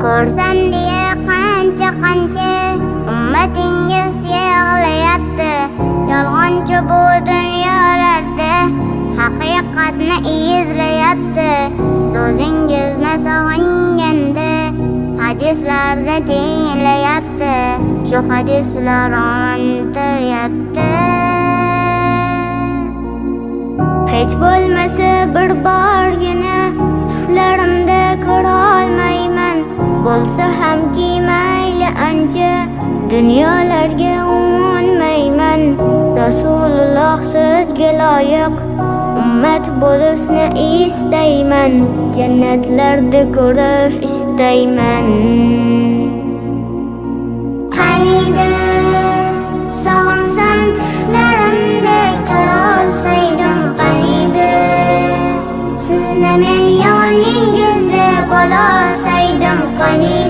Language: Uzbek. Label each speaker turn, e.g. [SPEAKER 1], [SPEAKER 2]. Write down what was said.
[SPEAKER 1] Ko'rsam diye qancha ummatingiz yig'layapti. Yolg'onchi bu dunyolarda haqiqatni izlayapti. So'zingizni sog'inganda hadislarda tinglayapti. Shu hadislar ontiryapti. Hech bo'lmasa bir borgina tushlarimda ko'ra olmayman. Bo'lsa hamki mayli ancha dunyolarga umonmayman. Rasululloh sizga loyiq ummat bo'lishni istayman. Jannatlarda ko'rish istayman. Qaniydi sog'insam tushlarimda ko'ra olsaydim. Qaniydi sizni men yoningizda bo'lsaydim. Qaniydi